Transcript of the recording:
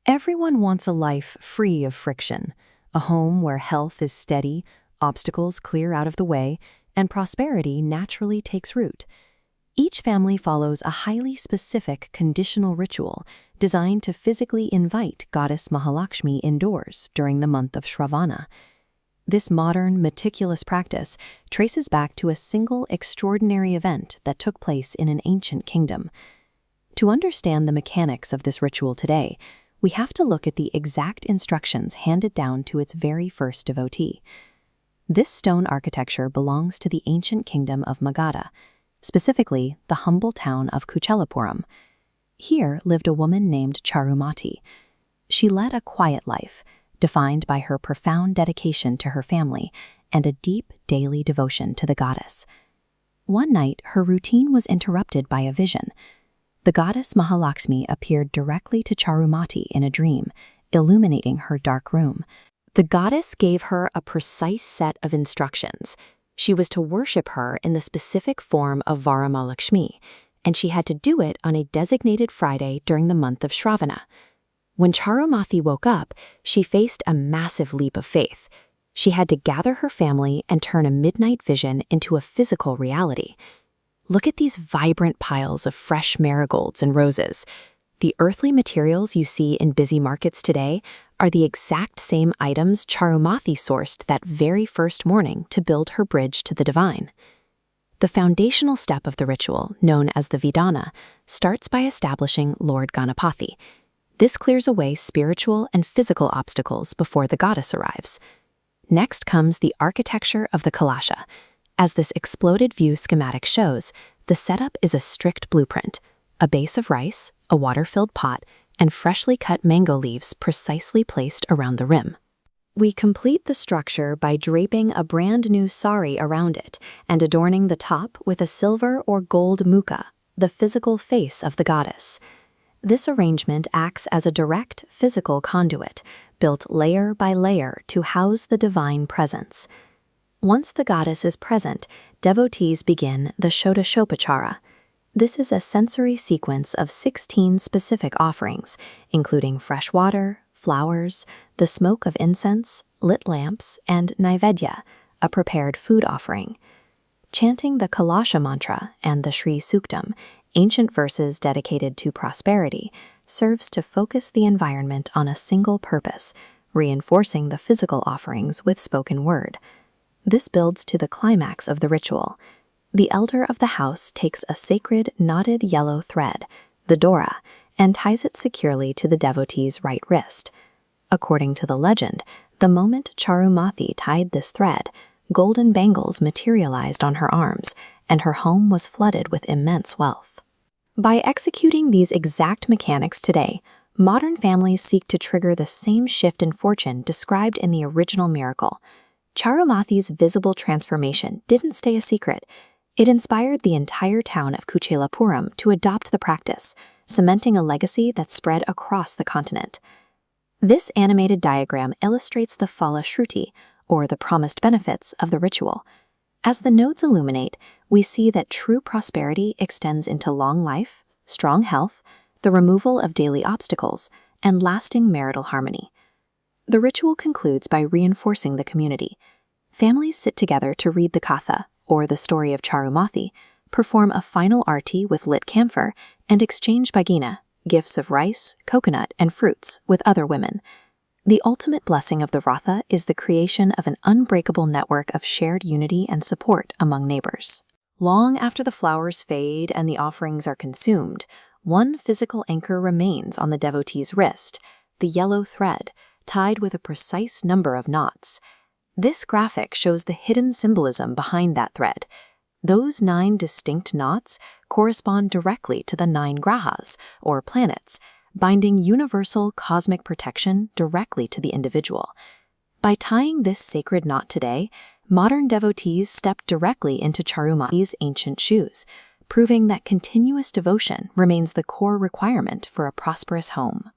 Everyone wants a life free of friction, a home where health is steady, obstacles clear out of the way, and prosperity naturally takes root. Each family follows a highly specific conditional ritual designed to physically invite Goddess Mahalakshmi indoors during the month of Shravana. This modern, meticulous practice traces back to a single extraordinary event that took place in an ancient kingdom. To understand the mechanics of this ritual today, we have to look at the exact instructions handed down to its very first devotee. This stone architecture belongs to the ancient kingdom of Magadha, specifically the humble town of Kuchelapuram. Here lived a woman named Charumathi. She led a quiet life, defined by her profound dedication to her family and a deep daily devotion to the goddess. One night, her routine was interrupted by a vision. The goddess Mahalakshmi appeared directly to Charumathi in a dream, illuminating her dark room. The goddess gave her a precise set of instructions. She was to worship her in the specific form of Varamahalakshmi, and she had to do it on a designated Friday during the month of Shravana. When Charumathi woke up, she faced a massive leap of faith. She had to gather her family and turn a midnight vision into a physical reality. Look at these vibrant piles of fresh marigolds and roses. The earthly materials you see in busy markets today are the exact same items Charumathi sourced that very first morning to build her bridge to the divine. The foundational step of the ritual, known as the Vidhana, starts by establishing Lord Ganapati. This clears away spiritual and physical obstacles before the goddess arrives. Next comes the architecture of the Kalasha. As this exploded view schematic shows, the setup is a strict blueprint: a base of rice, a water-filled pot, and freshly cut mango leaves precisely placed around the rim. We complete the structure by draping a brand new sari around it and adorning the top with a silver or gold mukha, the physical face of the goddess. This arrangement acts as a direct physical conduit, built layer by layer to house the divine presence. Once the goddess is present, devotees begin the Shodashopachara. This is a sensory sequence of 16 specific offerings, including fresh water, flowers, the smoke of incense, lit lamps, and naivedya, a prepared food offering. Chanting the Kalasha mantra and the Shri Suktam, ancient verses dedicated to prosperity, serves to focus the environment on a single purpose, reinforcing the physical offerings with spoken word. This builds to the climax of the ritual. The elder of the house takes a sacred knotted yellow thread, the Dora, and ties it securely to the devotee's right wrist. According to the legend, the moment Charumathi tied this thread, golden bangles materialized on her arms, and her home was flooded with immense wealth. By executing these exact mechanics today, modern families seek to trigger the same shift in fortune described in the original miracle. Charumathi's visible transformation didn't stay a secret. It inspired the entire town of Kuchelapuram to adopt the practice, cementing a legacy that spread across the continent. This animated diagram illustrates the Phala Shruti, or the promised benefits of the ritual. As the nodes illuminate, we see that true prosperity extends into long life, strong health, the removal of daily obstacles, and lasting marital harmony. The ritual concludes by reinforcing the community. Families sit together to read the Katha, or the story of Charumathi, perform a final arti with lit camphor, and exchange bhagina, gifts of rice, coconut, and fruits, with other women. The ultimate blessing of the Vratha is the creation of an unbreakable network of shared unity and support among neighbors. Long after the flowers fade and the offerings are consumed, one physical anchor remains on the devotee's wrist, the yellow thread, tied with a precise number of knots. This graphic shows the hidden symbolism behind that thread. Those 9 distinct knots correspond directly to the 9 grahas, or planets, binding universal cosmic protection directly to the individual. By tying this sacred knot today, modern devotees step directly into Charumathi's ancient shoes, proving that continuous devotion remains the core requirement for a prosperous home.